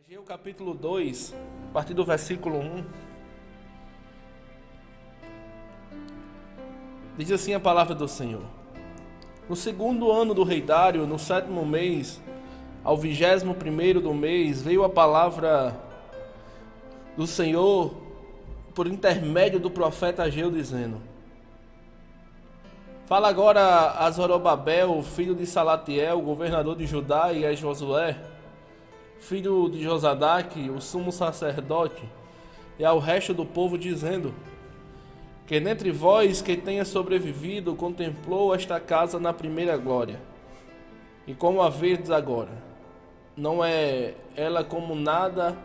Ageu capítulo 2, a partir do versículo 1, diz assim a palavra do Senhor. No segundo ano do rei Dário, no 7º mês, ao 21º do mês, veio a palavra do Senhor por intermédio do profeta Ageu, dizendo: Fala agora a Zorobabel, filho de Salatiel, governador de Judá, e a Josué, filho de Josadaque, o sumo sacerdote, e ao resto do povo, dizendo: Que dentre vós que tenha sobrevivido contemplou esta casa na primeira glória, e como a vedes agora, não é ela como nada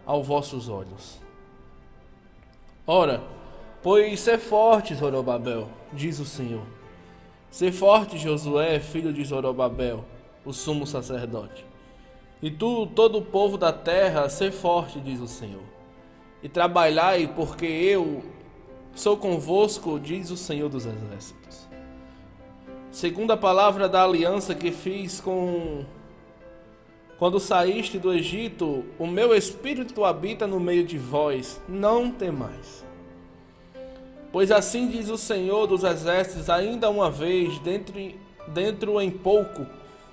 aos vossos olhos. Ora, pois sê forte, Zorobabel, diz o Senhor. Sê forte, Josué, filho de Zorobabel, o sumo sacerdote. E tu, todo o povo da terra, sê forte, diz o Senhor. E trabalhai, porque eu sou convosco, diz o Senhor dos exércitos. Segundo a palavra da aliança que fiz quando saíste do Egito, o meu espírito habita no meio de vós, não temais. Pois assim diz o Senhor dos exércitos, ainda uma vez, dentro em pouco,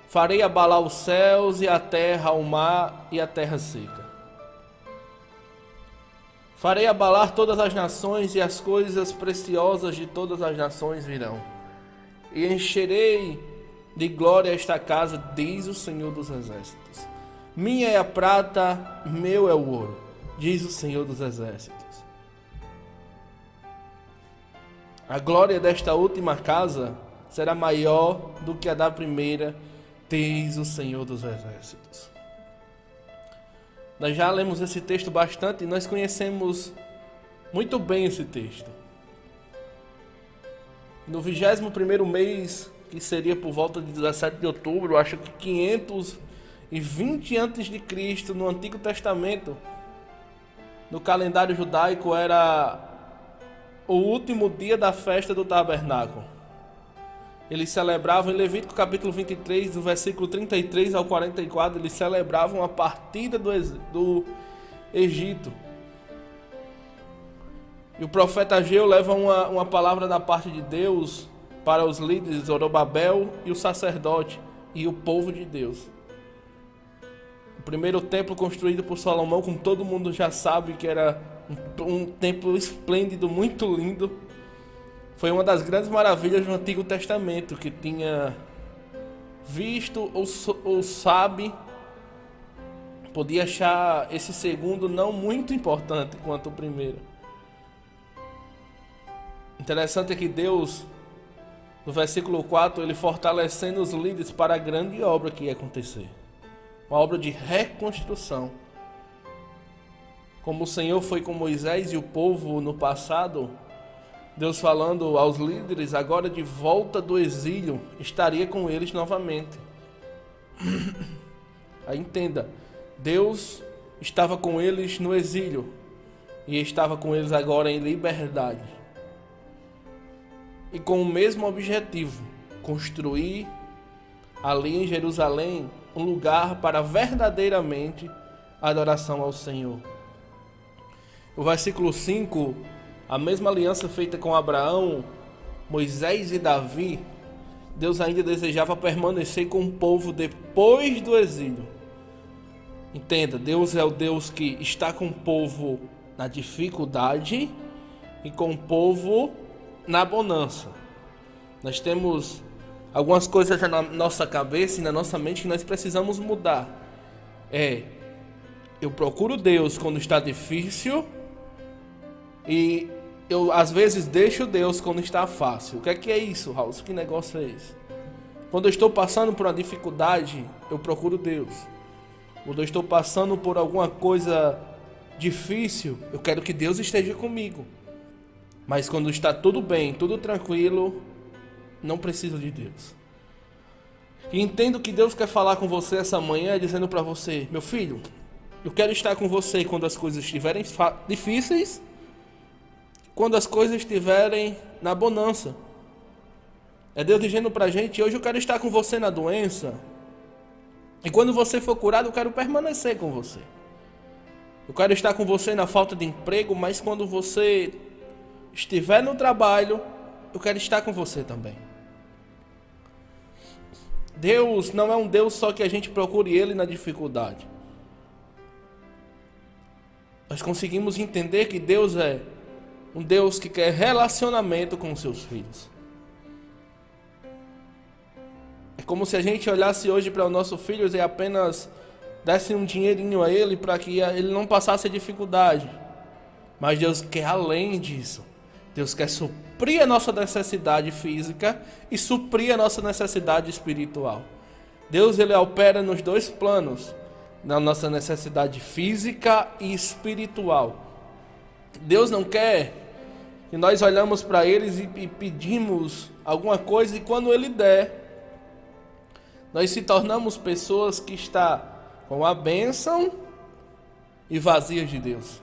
farei abalar os céus e a terra, o mar e a terra seca. Farei abalar todas as nações e as coisas preciosas de todas as nações virão. E encherei de glória esta casa, diz o Senhor dos exércitos. Minha é a prata, meu é o ouro, diz o Senhor dos exércitos. A glória desta última casa será maior do que a da primeira, diz o Senhor dos exércitos. Nós já lemos esse texto bastante e nós conhecemos muito bem esse texto. No 21º mês, que seria por volta de 17 de outubro, acho que 520 a.C., no Antigo Testamento, no calendário judaico, era o último dia da festa do tabernáculo. Eles celebravam, em Levítico capítulo 23, do versículo 33 ao 44, eles celebravam a partida do Egito. E o profeta Ageu leva uma palavra da parte de Deus para os líderes, Zorobabel e o sacerdote e o povo de Deus. O primeiro templo construído por Salomão, como todo mundo já sabe, que era um templo esplêndido, muito lindo. Foi uma das grandes maravilhas do Antigo Testamento, que tinha visto ou sabe, podia achar esse segundo não muito importante quanto o primeiro. Interessante é que Deus, no versículo 4, ele fortalecendo os líderes para a grande obra que ia acontecer. Uma obra de reconstrução. Como o Senhor foi com Moisés e o povo no passado, Deus falando aos líderes, agora de volta do exílio, estaria com eles novamente. Aí entenda, Deus estava com eles no exílio e estava com eles agora em liberdade. E com o mesmo objetivo, construir ali em Jerusalém um lugar para verdadeiramente adoração ao Senhor. O versículo 5, a mesma aliança feita com Abraão, Moisés e Davi, Deus ainda desejava permanecer com o povo depois do exílio. Entenda, Deus é o Deus que está com o povo na dificuldade e com o povo na bonança. Nós temos algumas coisas na nossa cabeça e na nossa mente que nós precisamos mudar. Eu procuro Deus quando está difícil e eu às vezes deixo Deus quando está fácil. O que é isso, Raul? Que negócio é esse? Quando eu estou passando por uma dificuldade, eu procuro Deus. Quando eu estou passando por alguma coisa difícil, eu quero que Deus esteja comigo. Mas quando está tudo bem, tudo tranquilo, não preciso de Deus. E entendo que Deus quer falar com você essa manhã, dizendo para você: meu filho, eu quero estar com você quando as coisas estiverem difíceis, quando as coisas estiverem na bonança. É Deus dizendo pra gente: hoje eu quero estar com você na doença, e quando você for curado, eu quero permanecer com você. Eu quero estar com você na falta de emprego, mas quando você estiver no trabalho, eu quero estar com você também. Deus não é um Deus só que a gente procure Ele na dificuldade. Nós conseguimos entender que Deus é um Deus que quer relacionamento com os seus filhos. É como se a gente olhasse hoje para o nosso filho e apenas desse um dinheirinho a ele para que ele não passasse dificuldade. Mas Deus quer além disso. Deus quer suprir a nossa necessidade física e suprir a nossa necessidade espiritual. Deus, ele opera nos dois planos, na nossa necessidade física e espiritual. Deus não quer que nós olhamos para eles e pedimos alguma coisa e quando ele der, nós se tornamos pessoas que estão com a bênção e vazias de Deus.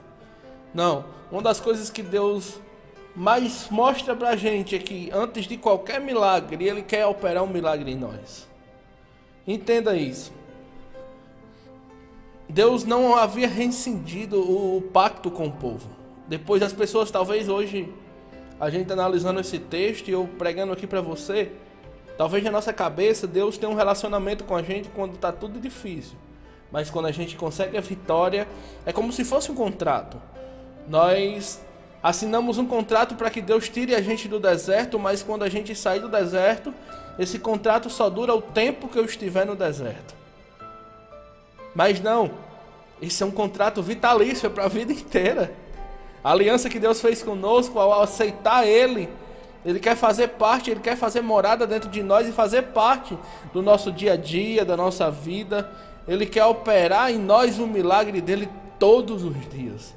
Não, uma das coisas que Deus mais mostra para a gente é que antes de qualquer milagre, Ele quer operar um milagre em nós. Entenda isso. Deus não havia rescindido o pacto com o povo. Depois as pessoas, talvez hoje, a gente analisando esse texto e eu pregando aqui para você, talvez na nossa cabeça Deus tem um relacionamento com a gente quando está tudo difícil. Mas quando a gente consegue a vitória, é como se fosse um contrato. Nós assinamos um contrato para que Deus tire a gente do deserto, mas quando a gente sair do deserto, esse contrato só dura o tempo que eu estiver no deserto. Mas não, esse é um contrato vitalício, é para a vida inteira. A aliança que Deus fez conosco, ao aceitar Ele quer fazer parte, Ele quer fazer morada dentro de nós e fazer parte do nosso dia a dia, da nossa vida. Ele quer operar em nós o milagre dele todos os dias.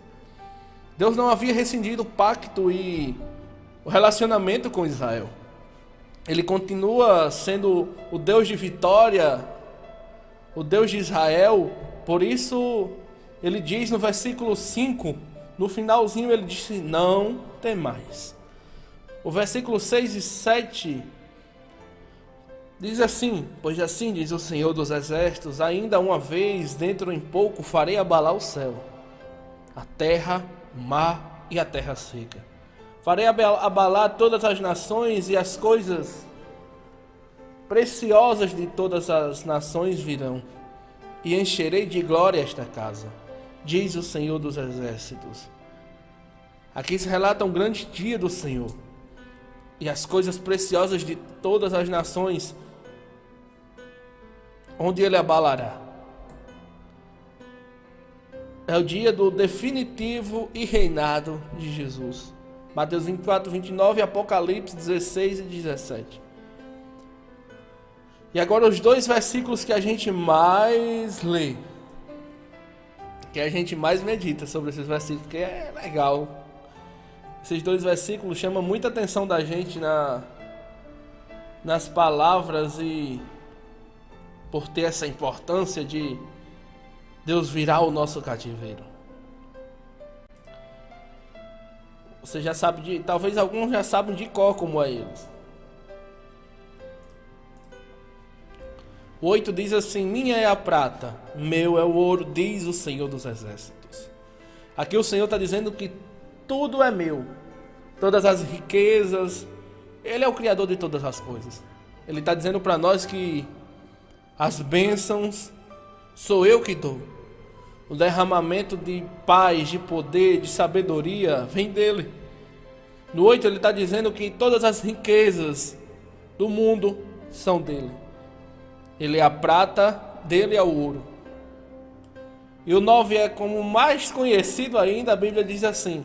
Deus não havia rescindido o pacto e o relacionamento com Israel. Ele continua sendo o Deus de vitória, o Deus de Israel. Por isso, ele diz no versículo 5, no finalzinho ele disse, não temais. O versículo 6 e 7 diz assim, pois assim diz o Senhor dos Exércitos, ainda uma vez, dentro em pouco, farei abalar o céu, a terra, o mar e a terra seca. Farei abalar todas as nações e as coisas preciosas de todas as nações virão, e encherei de glória esta casa, diz o Senhor dos Exércitos. Aqui se relata um grande dia do Senhor, e as coisas preciosas de todas as nações, onde ele abalará. É o dia do definitivo e reinado de Jesus. Mateus 24, 29 e Apocalipse 16 e 17. E agora os dois versículos que a gente mais lê, que a gente mais medita sobre esses versículos, que é legal. Esses dois versículos chamam muita atenção da gente nas palavras e por ter essa importância de Deus virar o nosso cativeiro. Você já sabe talvez alguns já sabem de cor como é eles. O 8 diz assim, minha é a prata, meu é o ouro, diz o Senhor dos Exércitos. Aqui o Senhor está dizendo que tudo é meu, todas as riquezas, Ele é o Criador de todas as coisas. Ele está dizendo para nós que as bênçãos sou eu que dou. O derramamento de paz, de poder, de sabedoria vem dele. No 8 ele está dizendo que todas as riquezas do mundo são dele. Ele é a prata, dele é o ouro. E o 9 é como mais conhecido ainda, a Bíblia diz assim,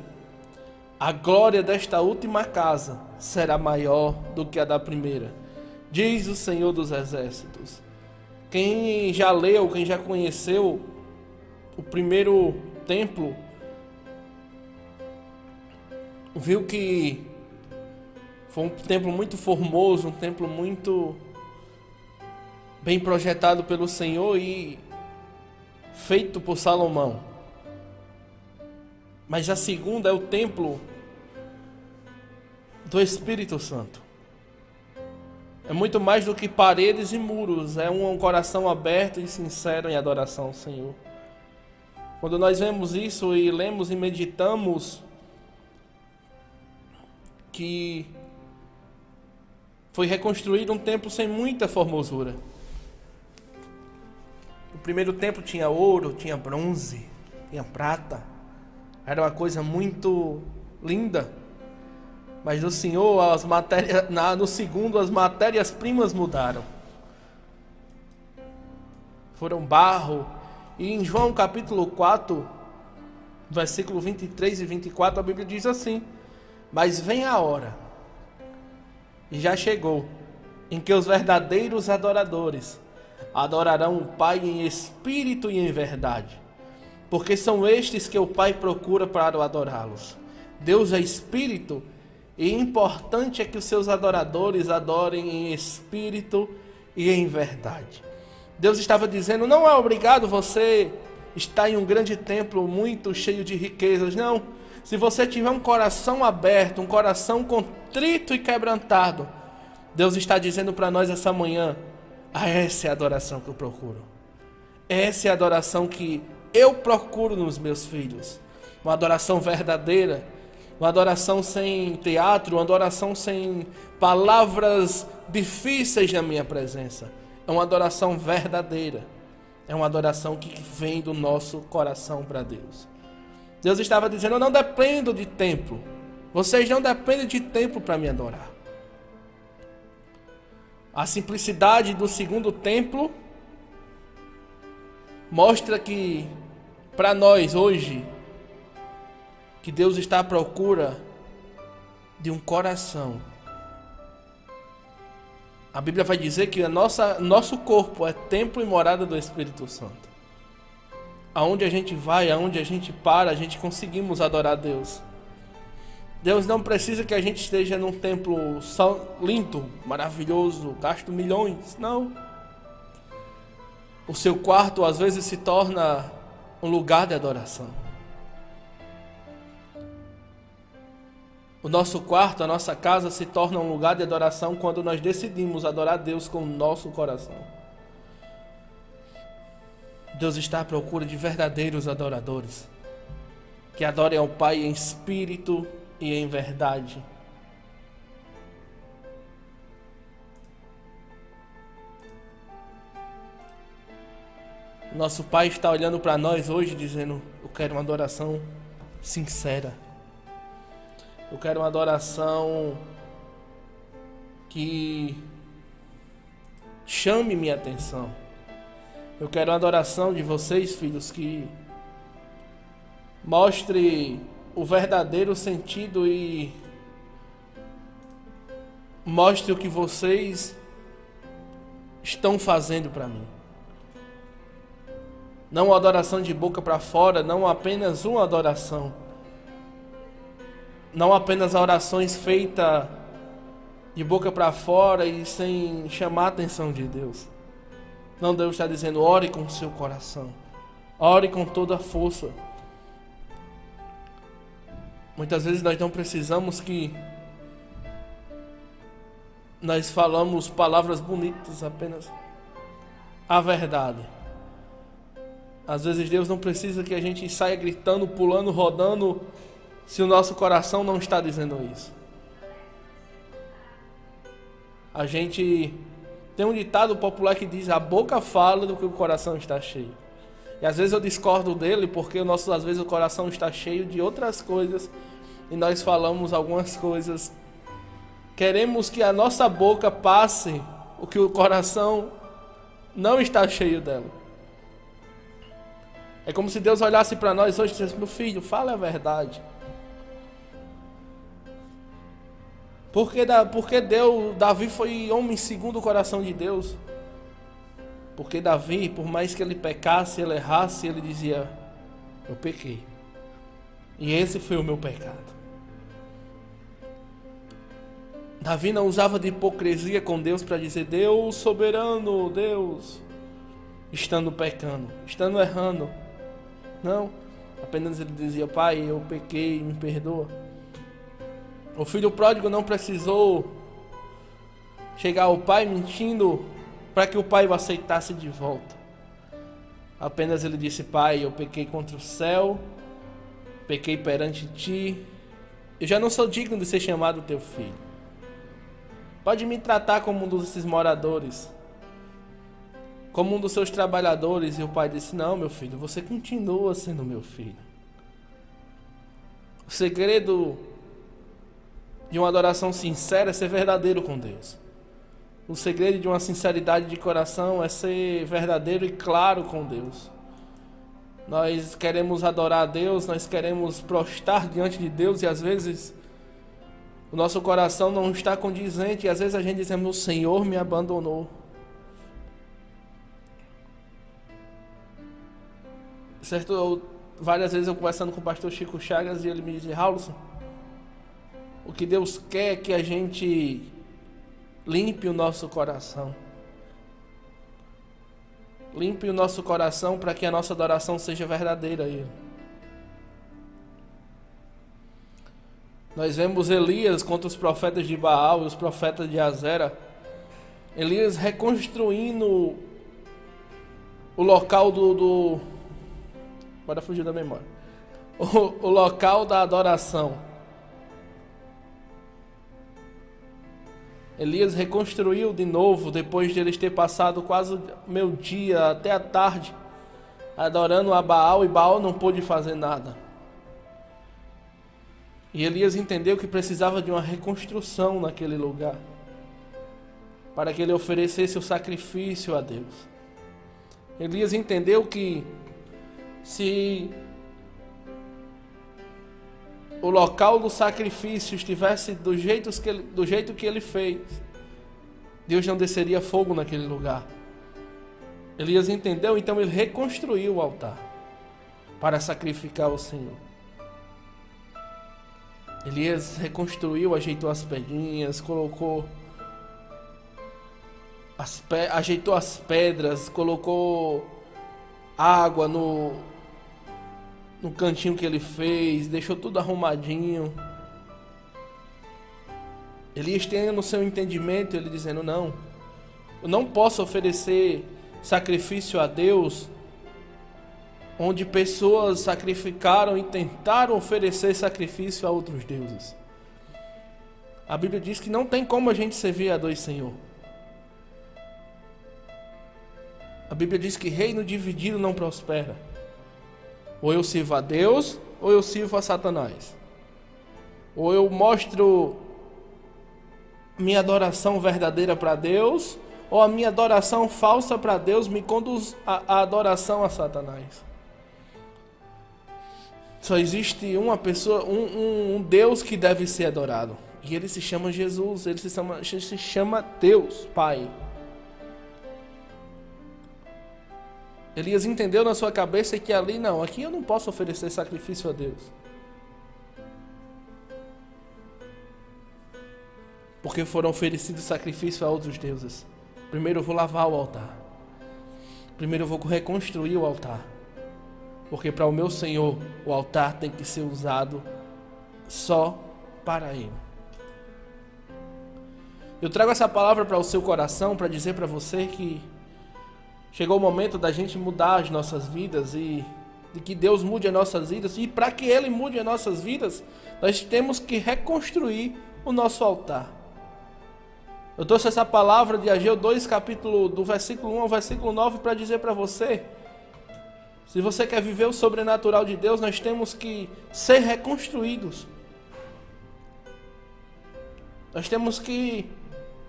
a glória desta última casa será maior do que a da primeira, diz o Senhor dos Exércitos. Quem já leu, quem já conheceu o primeiro templo, viu que foi um templo muito formoso, um templo muito bem projetado pelo Senhor e feito por Salomão. Mas a segunda é o templo do Espírito Santo. É muito mais do que paredes e muros, é um coração aberto e sincero em adoração ao Senhor. Quando nós vemos isso e lemos e meditamos que foi reconstruído um templo sem muita formosura. O primeiro templo tinha ouro, tinha bronze, tinha prata. Era uma coisa muito linda. Mas no Senhor, no segundo, as matérias-primas mudaram. Foram barro. E em João capítulo 4, versículo 23 e 24, a Bíblia diz assim: mas vem a hora, e já chegou, em que os verdadeiros adoradores adorarão o Pai em espírito e em verdade, porque são estes que o Pai procura para adorá-los. Deus é espírito, e importante é que os seus adoradores adorem em espírito e em verdade. Deus estava dizendo: não é obrigado você estar em um grande templo muito cheio de riquezas, não. Se você tiver um coração aberto, um coração contrito e quebrantado, Deus está dizendo para nós essa manhã: essa é a adoração que eu procuro. Essa é a adoração que eu procuro nos meus filhos. Uma adoração verdadeira, uma adoração sem teatro, uma adoração sem palavras difíceis na minha presença. É uma adoração verdadeira. É uma adoração que vem do nosso coração para Deus. Deus estava dizendo: eu não dependo de templo. Vocês não dependem de templo para me adorar. A simplicidade do segundo templo mostra que, para nós hoje, que Deus está à procura de um coração. A Bíblia vai dizer que nosso corpo é templo e morada do Espírito Santo. Aonde a gente vai, aonde a gente para, a gente conseguimos adorar a Deus. Deus não precisa que a gente esteja num templo lindo, maravilhoso, gasto milhões, não. O seu quarto às vezes se torna um lugar de adoração. O nosso quarto, a nossa casa se torna um lugar de adoração quando nós decidimos adorar a Deus com o nosso coração. Deus está à procura de verdadeiros adoradores, que adorem ao Pai em espírito e em verdade. Nosso Pai está olhando para nós hoje dizendo: eu quero uma adoração sincera. Eu quero uma adoração que chame minha atenção. Eu quero uma adoração de vocês, filhos, que mostre o verdadeiro sentido e mostre o que vocês estão fazendo para mim. Não uma adoração de boca para fora, não apenas uma adoração. Não apenas orações feitas de boca para fora e sem chamar a atenção de Deus. Não, Deus está dizendo: ore com o seu coração. Ore com toda a força. Muitas vezes nós não precisamos que nós falamos palavras bonitas, apenas a verdade. Às vezes Deus não precisa que a gente saia gritando, pulando, rodando, se o nosso coração não está dizendo isso. A gente tem um ditado popular que diz: a boca fala do que o coração está cheio. E às vezes eu discordo dele, porque às vezes o coração está cheio de outras coisas e nós falamos algumas coisas. Queremos que a nossa boca passe o que o coração não está cheio dela. É como se Deus olhasse para nós hoje e dissesse: meu filho, fala a verdade. Porque Davi foi homem segundo o coração de Deus. Porque Davi, por mais que ele pecasse, ele errasse, ele dizia: eu pequei. E esse foi o meu pecado. Davi não usava de hipocrisia com Deus para dizer: Deus soberano, Deus, estando pecando, estando errando. Não, apenas ele dizia: Pai, eu pequei, me perdoa. O filho pródigo não precisou chegar ao pai mentindo para que o pai o aceitasse de volta. Apenas ele disse: Pai, eu pequei contra o céu, pequei perante ti, eu já não sou digno de ser chamado teu filho. Pode me tratar como um desses moradores, como um dos seus trabalhadores. E o pai disse: não, meu filho, você continua sendo meu filho. O segredo de uma adoração sincera é ser verdadeiro com Deus. O segredo de uma sinceridade de coração é ser verdadeiro e claro com Deus. Nós queremos adorar a Deus, nós queremos prostrar diante de Deus e às vezes o nosso coração não está condizente e às vezes a gente diz: o Senhor me abandonou. Certo? Várias vezes eu conversando com o pastor Chico Chagas e ele me diz: Raulson, o que Deus quer é que a gente limpe o nosso coração. Limpe o nosso coração para que a nossa adoração seja verdadeira a Ele. Nós vemos Elias contra os profetas de Baal e os profetas de Azera. Elias reconstruindo o local Agora fugiu da memória. O local da adoração. Elias reconstruiu de novo, depois de eles ter passado quase meio dia até a tarde adorando a Baal, e Baal não pôde fazer nada. E Elias entendeu que precisava de uma reconstrução naquele lugar, para que ele oferecesse o sacrifício a Deus. Elias entendeu que se o local do sacrifício estivesse do jeito que ele fez, Deus não desceria fogo naquele lugar. Elias entendeu, então ele reconstruiu o altar para sacrificar ao Senhor. Elias reconstruiu, ajeitou as pedrinhas, ajeitou as pedras, colocou água no cantinho que ele fez, deixou tudo arrumadinho. Elias tendo o seu entendimento, ele dizendo: não, eu não posso oferecer sacrifício a Deus onde pessoas sacrificaram e tentaram oferecer sacrifício a outros deuses. A Bíblia diz que não tem como a gente servir a dois senhores. A Bíblia diz que reino dividido não prospera. Ou eu sirvo a Deus, ou eu sirvo a Satanás. Ou eu mostro minha adoração verdadeira para Deus, ou a minha adoração falsa para Deus me conduz à adoração a Satanás. Só existe uma pessoa, um Deus que deve ser adorado. E ele se chama Jesus, ele se chama Deus, Pai. Elias entendeu na sua cabeça que aqui eu não posso oferecer sacrifício a Deus. Porque foram oferecidos sacrifícios a outros deuses. Primeiro eu vou lavar o altar. Primeiro eu vou reconstruir o altar. Porque para o meu Senhor, o altar tem que ser usado só para Ele. Eu trago essa palavra para o seu coração para dizer para você que chegou o momento da gente mudar as nossas vidas e de que Deus mude as nossas vidas. E para que Ele mude as nossas vidas, nós temos que reconstruir o nosso altar. Eu trouxe essa palavra de Ageu 2, do versículo 1 ao versículo 9 para dizer para você: se você quer viver o sobrenatural de Deus, nós temos que ser reconstruídos. Nós temos que...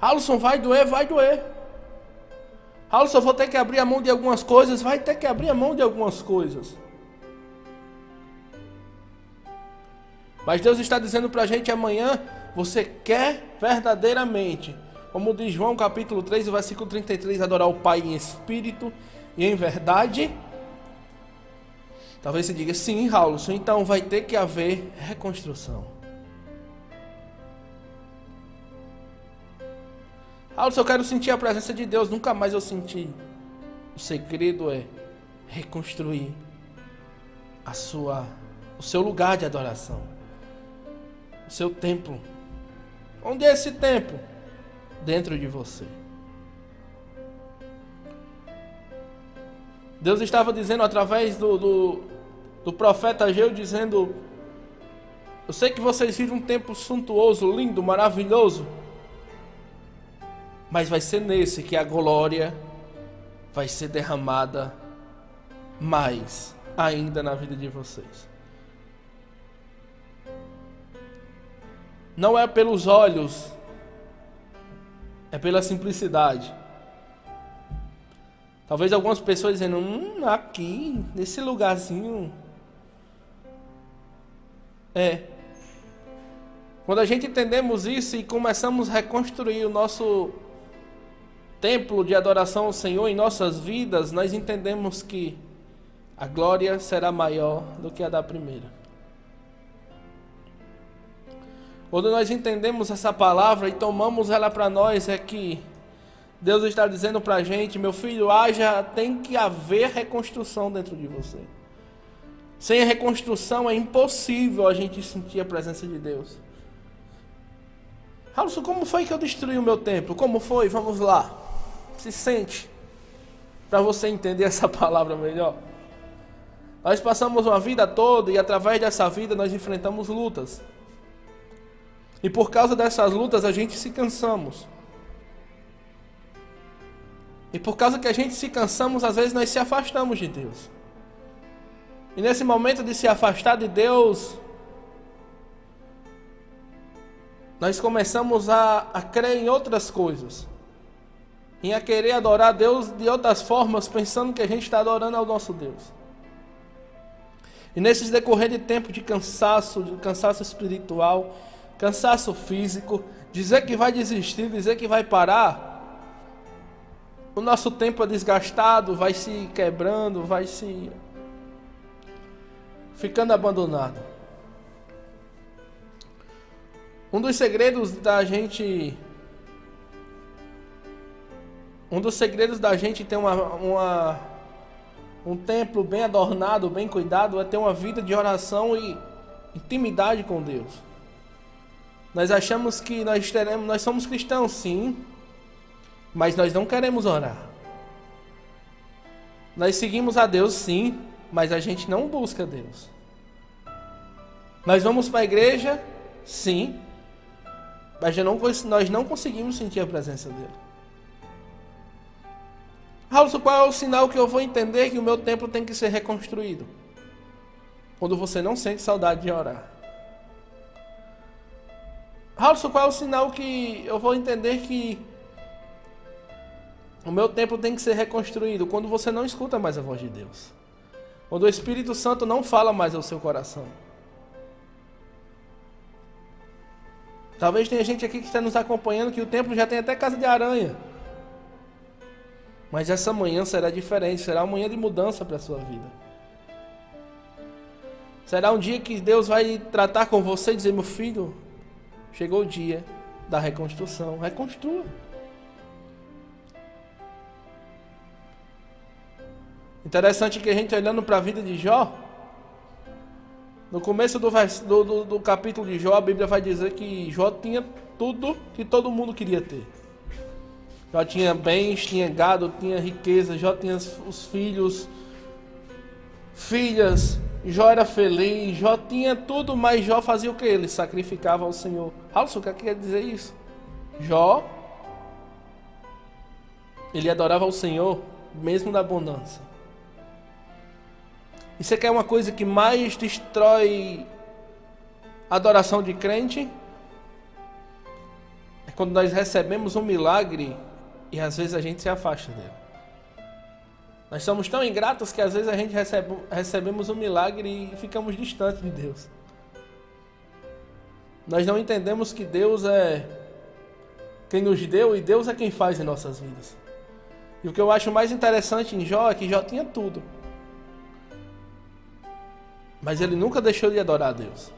Alisson, vai doer, vai doer. Alisson, vou ter que abrir a mão de algumas coisas, vai ter que abrir a mão de algumas coisas. Mas Deus está dizendo para a gente amanhã: você quer verdadeiramente, como diz João capítulo 3, versículo 33, adorar o Pai em espírito e em verdade? Talvez você diga: sim, Raul, então vai ter que haver reconstrução. Raul, eu quero sentir a presença de Deus, nunca mais eu senti. O segredo é reconstruir o seu lugar de adoração, o seu templo. Onde é esse templo? Dentro de você. Deus estava dizendo através do profeta Ageu, dizendo: eu sei que vocês viram um tempo suntuoso, lindo, maravilhoso, mas vai ser nesse que a glória vai ser derramada mais ainda na vida de vocês. Não é pelos olhos, é pela simplicidade. Talvez algumas pessoas dizendo: aqui, nesse lugarzinho. Quando a gente entendemos isso e começamos a reconstruir o nosso templo de adoração ao Senhor em nossas vidas, nós entendemos que a glória será maior do que a da primeira. Quando nós entendemos essa palavra e tomamos ela para nós, é que Deus está dizendo para a gente: meu filho, tem que haver reconstrução dentro de você. Sem a reconstrução é impossível a gente sentir a presença de Deus. Raulson, como foi que eu destruí o meu templo? Como foi? Vamos lá. Se sente, para você entender essa palavra melhor. Nós passamos uma vida toda e através dessa vida nós enfrentamos lutas. E por causa dessas lutas a gente se cansamos. E por causa que a gente se cansamos, às vezes nós se afastamos de Deus. E nesse momento de se afastar de Deus, nós começamos a crer em outras coisas. Em a querer adorar a Deus de outras formas, pensando que a gente está adorando ao nosso Deus. E nesses decorrer de tempo de cansaço espiritual, cansaço físico, dizer que vai desistir, dizer que vai parar, o nosso tempo é desgastado, vai se quebrando, vai se ficando abandonado. Um dos segredos da gente ter um templo bem adornado, bem cuidado, é ter uma vida de oração e intimidade com Deus. Nós achamos que nós somos cristãos, sim, mas nós não queremos orar. Nós seguimos a Deus, sim, mas a gente não busca Deus. Nós vamos para a igreja, sim, mas nós não conseguimos sentir a presença dele. Raulson, qual é o sinal que eu vou entender que o meu templo tem que ser reconstruído? Quando você não sente saudade de orar. Raulson, qual é o sinal que eu vou entender que o meu templo tem que ser reconstruído? Quando você não escuta mais a voz de Deus. Quando o Espírito Santo não fala mais ao seu coração. Talvez tenha gente aqui que está nos acompanhando que o templo já tem até casa de aranha. Mas essa manhã será diferente, será uma manhã de mudança para a sua vida. Será um dia que Deus vai tratar com você e dizer: meu filho, chegou o dia da reconstrução. Reconstrua. Interessante que a gente olhando para a vida de Jó, no começo do capítulo de Jó, a Bíblia vai dizer que Jó tinha tudo que todo mundo queria ter. Jó tinha bens, tinha gado, tinha riqueza, Jó tinha os filhos, filhas, Jó era feliz, Jó tinha tudo, mas Jó fazia o que? Ele sacrificava ao Senhor. Raulson, o que quer dizer isso? Jó, ele adorava ao Senhor, mesmo na abundância. E você quer uma coisa que mais destrói a adoração de crente? É quando nós recebemos um milagre e às vezes a gente se afasta dele. Nós somos tão ingratos que às vezes a gente recebemos um milagre e ficamos distantes de Deus. Nós não entendemos que Deus é quem nos deu e Deus é quem faz em nossas vidas. E o que eu acho mais interessante em Jó é que Jó tinha tudo. Mas ele nunca deixou de adorar a Deus.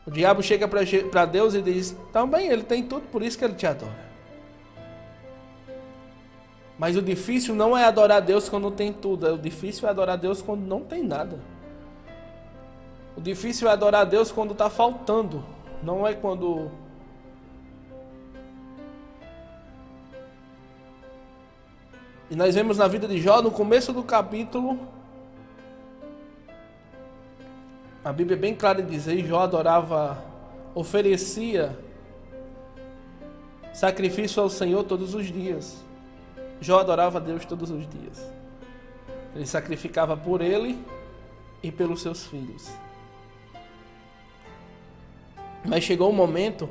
O diabo chega para Deus e diz: também ele tem tudo, por isso que ele te adora. Mas o difícil não é adorar a Deus quando tem tudo. O difícil é adorar a Deus quando não tem nada. O difícil é adorar a Deus quando está faltando. Não é quando... E nós vemos na vida de Jó, no começo do capítulo, a Bíblia é bem clara em dizer, Jó oferecia sacrifício ao Senhor todos os dias. Jó adorava a Deus todos os dias. Ele sacrificava por ele e pelos seus filhos. Mas chegou um momento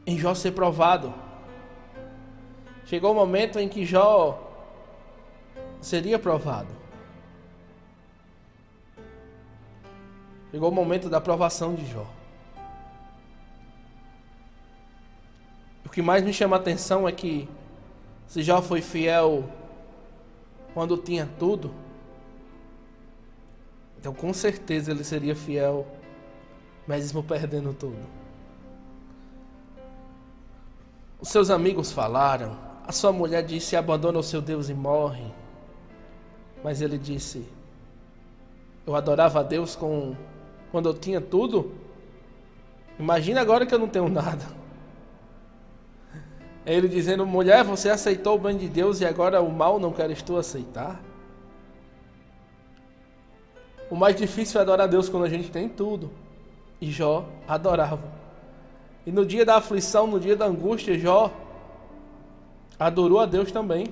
em Jó ser provado. Chegou o momento em que Jó seria provado. Chegou o momento da provação de Jó. O que mais me chama a atenção é que se Jó foi fiel quando tinha tudo, então com certeza ele seria fiel mesmo perdendo tudo. Os seus amigos falaram, a sua mulher disse, abandona o seu Deus e morre. Mas ele disse, eu adorava a Deus quando eu tinha tudo. Imagina agora que eu não tenho nada. É ele dizendo, mulher, você aceitou o bem de Deus e agora o mal não queres tu aceitar? O mais difícil é adorar a Deus quando a gente tem tudo. E Jó adorava. E no dia da aflição, no dia da angústia, Jó adorou a Deus também.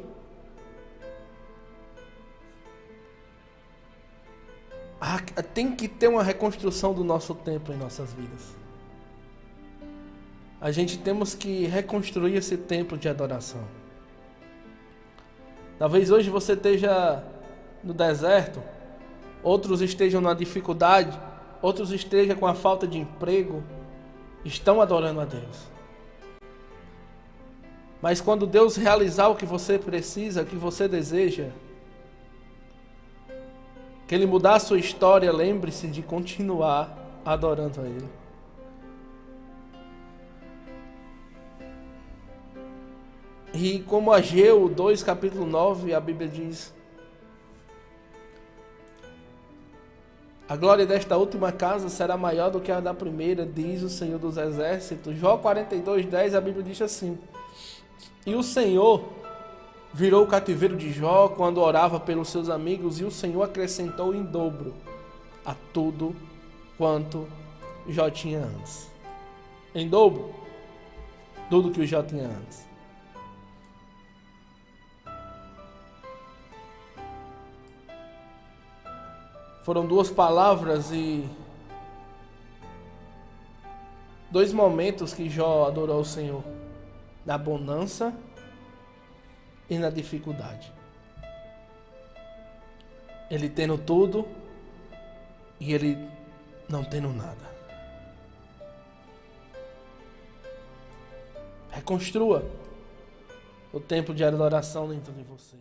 Tem que ter uma reconstrução do nosso tempo em nossas vidas. A gente temos que reconstruir esse templo de adoração. Talvez hoje você esteja no deserto, outros estejam na dificuldade, outros estejam com a falta de emprego, estão adorando a Deus. Mas quando Deus realizar o que você precisa, o que você deseja, que Ele mudar a sua história, lembre-se de continuar adorando a Ele. E como Ageu 2, capítulo 9, a Bíblia diz, a glória desta última casa será maior do que a da primeira, diz o Senhor dos Exércitos. Jó 42, 10, a Bíblia diz assim, e o Senhor virou o cativeiro de Jó quando orava pelos seus amigos, e o Senhor acrescentou em dobro a tudo quanto Jó tinha antes. Em dobro, tudo que o Jó tinha antes. Foram duas palavras e dois momentos que Jó adorou o Senhor. Na bonança e na dificuldade. Ele tendo tudo e ele não tendo nada. Reconstrua o tempo de adoração dentro de você.